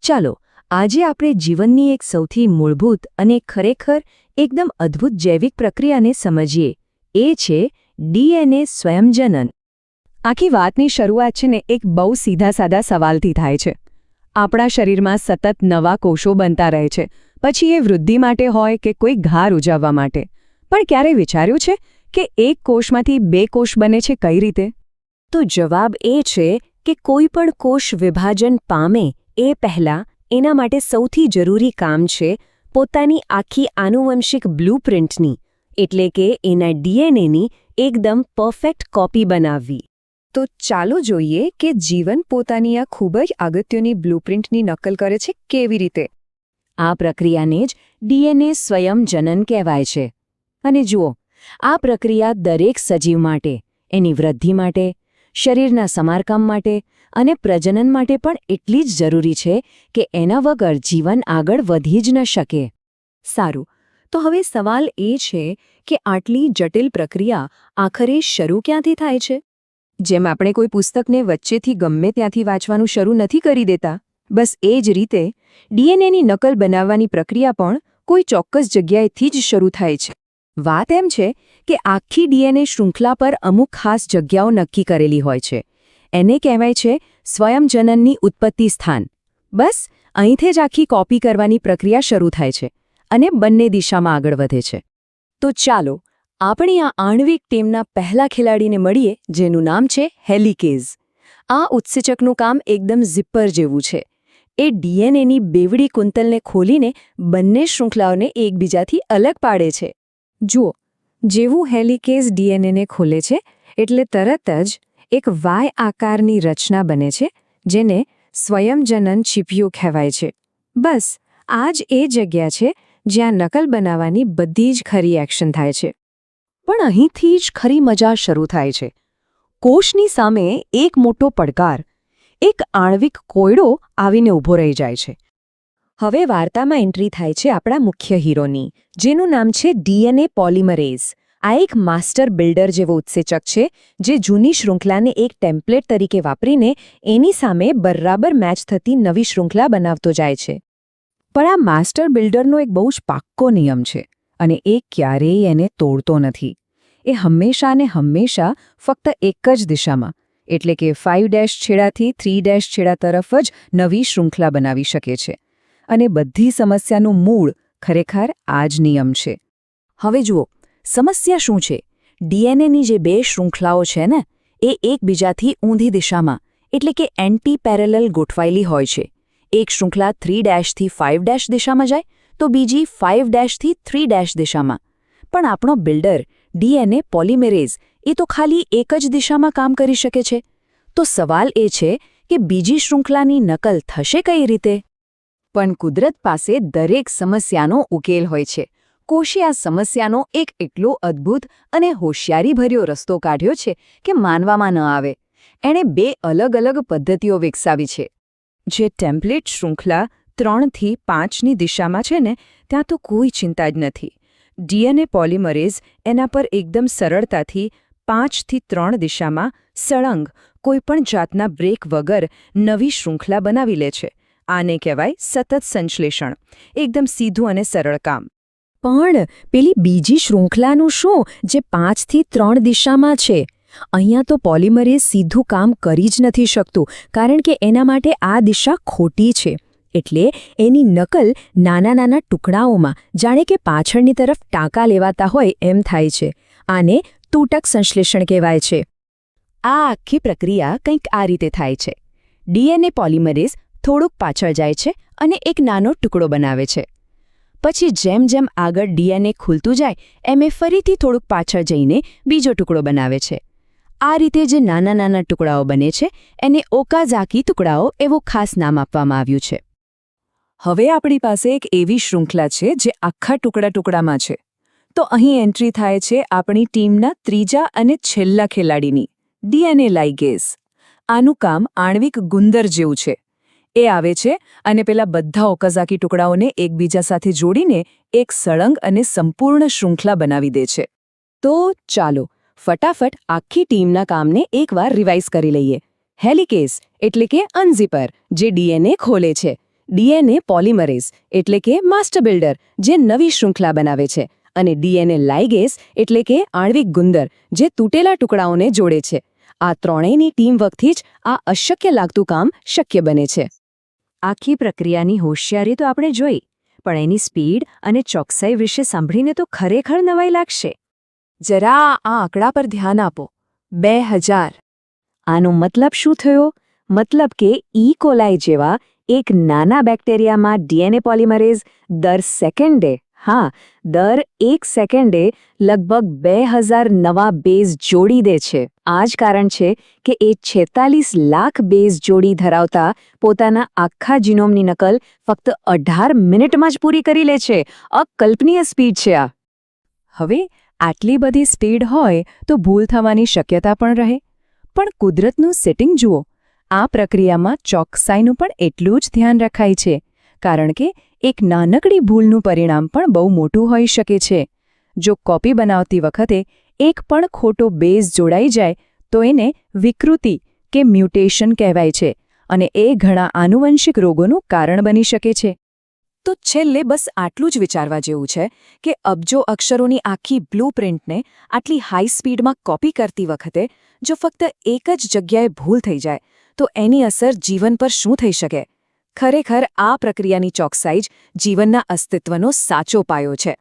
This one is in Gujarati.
ચાલો આજે આપણે જીવનની એક સૌથી મૂળભૂત અને ખરેખર એકદમ અદ્ભુત જૈવિક પ્રક્રિયાને સમજીએ એ છે ડીએનએ સ્વયંજનન. આખી વાતની શરૂઆત છે ને એક બહુ સીધા-સાદા સવાલથી થાય છે. આપણા શરીરમાં સતત નવા કોષો બનતા રહે છે, પછી એ વૃદ્ધિ માટે હોય કે કોઈ ઘા રૂજાવવા માટે. પણ ક્યારે વિચાર્યું છે કે એક કોષમાંથી બે કોષ બને છે કઈ રીતે? તો જવાબ એ છે કે કોઈ પણ કોષ વિભાજન પામે એ પહેલાં એના માટે સૌથી જરૂરી કામ છે પોતાની આખી આનુવંશિક બ્લૂપ્રિન્ટની, એટલે કે એના ડીએનએની એકદમ પરફેક્ટ કોપી બનાવવી. તો ચાલો જોઈએ કે જીવન પોતાની આ ખૂબ જ અગત્યની બ્લૂપ્રિન્ટની નકલ કરે છે કેવી રીતે. આ પ્રક્રિયાને જ ડીએનએ સ્વયંજનન કહેવાય છે. અને જુઓ, આ પ્રક્રિયા દરેક સજીવ માટે, એની વૃદ્ધિ માટે, શરીરના સમારકામ માટે અને પ્રજનન માટે પણ એટલી જ જરૂરી છે કે એના વગર જીવન આગળ વધી જ ન શકે. સારું, તો હવે સવાલ એ છે કે આટલી જટિલ પ્રક્રિયા આખરે શરૂ ક્યાંથી થાય છે? જેમ આપણે કોઈ પુસ્તકને વચ્ચેથી ગમે ત્યાંથી વાંચવાનું શરૂ નથી કરી દેતા, બસ એ જ રીતે ડીએનએની નકલ બનાવવાની પ્રક્રિયા પણ કોઈ ચોક્કસ જગ્યાએથી જ શરૂ થાય છે. વાત એમ છે કે આખી ડીએનએ શૃંખલા પર અમુક ખાસ જગ્યાઓ નક્કી કરેલી હોય છે. એને કહેવાય છે સ્વયંજનનની ઉત્પત્તિ સ્થાન. બસ અહીંથી જ આખી કોપી કરવાની પ્રક્રિયા શરૂ થાય છે અને બંને દિશામાં આગળ વધે છે. તો ચાલો આપણે આ આણ્વિક ટીમના પહેલા ખેલાડીને મળીએ, જેનું નામ છે હેલિકેઝ. આ ઉત્સેચકનું કામ એકદમ ઝિપર જેવું છે. એ ડીએનએની બેવડી કુંતલને ખોલીને બંને શૃંખલાઓને એકબીજાથી અલગ પાડે છે. જુઓ, જેવું હેલિકેઝ ડીએનએને ખોલે છે એટલે તરત જ એક વાય આકારની રચના બને છે, જેને સ્વયંજનન ચીપિયું કહેવાય છે. બસ આ જ એ જગ્યા છે જ્યાં નકલ બનાવવાની બધી જ ખરી એક્શન થાય છે. પણ અહીંથી જ ખરી મજા શરૂ થાય છે. કોષની સામે એક મોટો પડકાર, એક આણ્વિક કોયડો આવીને ઊભો રહી જાય છે. હવે વાર્તામાં એન્ટ્રી થાય છે આપણા મુખ્ય હીરોની, જેનું નામ છે ડીએનએ પોલિમરેઝ. આ એક માસ્ટર બિલ્ડર જેવો ઉત્સેચક છે જે જૂની શૃંખલાને એક ટેમ્પલેટ તરીકે વાપરીને એની સામે બરાબર મેચ થતી નવી શૃંખલા બનાવતો જાય છે. પણ આ માસ્ટર બિલ્ડરનો એક બહુ જ પાક્કો નિયમ છે અને એ ક્યારેય એને તોડતો નથી. એ હંમેશા ફક્ત એક જ દિશામાં, એટલે કે 5' છેડાથી 3' છેડા તરફ જ નવી શૃંખલા બનાવી શકે છે. અને બધી સમસ્યાનું મૂળ ખરેખર આ જ નિયમ છે. હવે જુઓ, સમસ્યા શું છે? ડીએનએની જે બે શૃંખલાઓ છે ને, એ એકબીજાથી ઊંધી દિશામાં, એટલે કે એન્ટી પેરેલલ ગોઠવાયેલી હોય છે. એક શૃંખલા 3' થી 5' દિશામાં જાય તો બીજી 5' થી 3' દિશામાં. પણ આપણો બિલ્ડર ડીએનએ પોલિમરેઝ એ તો ખાલી એક જ દિશામાં કામ કરી શકે છે. તો સવાલ એ છે કે બીજી શૃંખલાની નકલ થશે કઈ રીતે? પણ કુદરત પાસે દરેક સમસ્યાનો ઉકેલ હોય છે. કોશે આ સમસ્યાનો એક એટલો અદ્ભુત અને હોશિયારીભર્યો રસ્તો કાઢ્યો છે કે માનવામાં ન આવે. એણે બે અલગ અલગ પદ્ધતિઓ વિકસાવી છે. જે ટેમ્પલેટ શૃંખલા 3 થી 5ની દિશામાં છે ને, ત્યાં તો કોઈ ચિંતા જ નથી. ડીએનએ પોલિમરેઝ એના પર એકદમ સરળતાથી 5 થી 3 દિશામાં સળંગ કોઈપણ જાતના બ્રેક વગર નવી શૃંખલા બનાવી લે છે. આને કહેવાય સતત સંશ્લેષણ. એકદમ સીધું અને સરળ કામ. પણ પેલી બીજી શૃંખલાનું શું, જે 5 થી 3 દિશામાં છે? અહીંયા તો પોલિમરેઝ સીધું કામ કરી જ નથી શકતું, કારણ કે એના માટે આ દિશા ખોટી છે. એટલે એની નકલ નાના ટુકડાઓમાં, જાણે કે પાછળની તરફ ટાંકા લેવાતા હોય એમ થાય છે. આને તૂટક સંશ્લેષણ કહેવાય છે. આ આખી પ્રક્રિયા કંઈક આ રીતે થાય છે. ડીએનએ પોલિમરેઝ થોડુંક પાછળ જાય છે અને એક નાનો ટુકડો બનાવે છે. પછી જેમ જેમ આગળ ડીએનએ ખુલતું જાય એમ એ ફરીથી થોડુંક પાછળ જઈને બીજો ટુકડો બનાવે છે. આ રીતે જે નાના ટુકડાઓ બને છે એને ઓકાઝાકી ટુકડાઓ એવું ખાસ નામ આપવામાં આવ્યું છે. હવે આપણી પાસે એક એવી શૃંખલા છે જે આખા ટુકડામાં છે. તો અહીં એન્ટ્રી થાય છે આપણી ટીમના ત્રીજા અને છેલ્લા ખેલાડીની, ડીએનએ લાઇગેઝ. આનું કામ આણ્વિક ગુંદર જેવું છે. એ આવે છે અને પેલા બધા ઓકાઝાકી ટુકડાઓને એકબીજા સાથે જોડીને એક સળંગ અને સંપૂર્ણ શૃંખલા બનાવી દે છે. તો ચાલો ફટાફટ આખી ટીમના કામને એકવાર રિવાઇઝ કરી લઈએ. હેલિકેઝ એટલે કે અનઝીપર, જે ડીએનએ ખોલે છે. ડીએનએ પોલિમરેઝ એટલે કે માસ્ટર બિલ્ડર જે નવી શૃંખલા બનાવે છે અને ડીએનએ લાઇગેસ એટલે કે આણ્વિક ગુંદર જે તૂટેલા ટુકડાઓને જોડે છે. આ ત્રણેયની ટીમવર્કથી જ આ અશક્ય લાગતું કામ શક્ય બને છે. આખી પ્રક્રિયાની હોશિયારી તો આપણે જોઈ, પણ એની સ્પીડ અને ચોકસાઈ વિશે સાંભળીને તો ખરેખર નવાઈ લાગશે. જરા આ આંકડા પર ધ્યાન આપો. 2000. આનો મતલબ શું થયો? મતલબ કે કોલાઈ જેવા એક નાના બેક્ટેરિયામાં ડીએનએ પોલિમરેઝ દર સેકન્ડે દર 1 સેકન્ડે લગભગ 2000 નવા બેઝ જોડી દે છે. આ જ કારણ છે કે એ 46 લાખ બેઝ જોડી ધરાવતા પોતાના આખા જીનોમની નકલ ફક્ત 18 મિનિટમાં જ પૂરી કરી લે છે. અકલ્પનીય સ્પીડ છે આ. હવે આટલી બધી સ્પીડ હોય તો ભૂલ થવાની શક્યતા પણ રહે. પણ કુદરતનું સેટિંગ જુઓ. આ પ્રક્રિયામાં ચોકસાઈનું પણ એટલું જ ધ્યાન રખાય છે, કારણ કે એક નાનકડી ભૂલનું પરિણામ પણ બહુ મોટું હોઈ શકે છે. જો કોપી બનાવતી વખતે એક પણ ખોટો બેઝ જોડાઈ જાય તો એને વિકૃતિ કે મ્યુટેશન કહેવાય છે અને એ ઘણા આનુવંશિક રોગોનું કારણ બની શકે છે. તો છેલ્લે બસ આટલું જ વિચારવા જેવું છે કે અબજો અક્ષરોની આખી બ્લૂપ્રિન્ટને આટલી હાઈ સ્પીડમાં કોપી કરતી વખતે જો ફક્ત એક જ જગ્યાએ ભૂલ થઈ જાય તો એની અસર જીવન પર શું થઈ શકે? ખરેખર આ પ્રક્રિયાની ચોકસાઈ જ જીવનના અસ્તિત્વનો સાચો પાયો છે.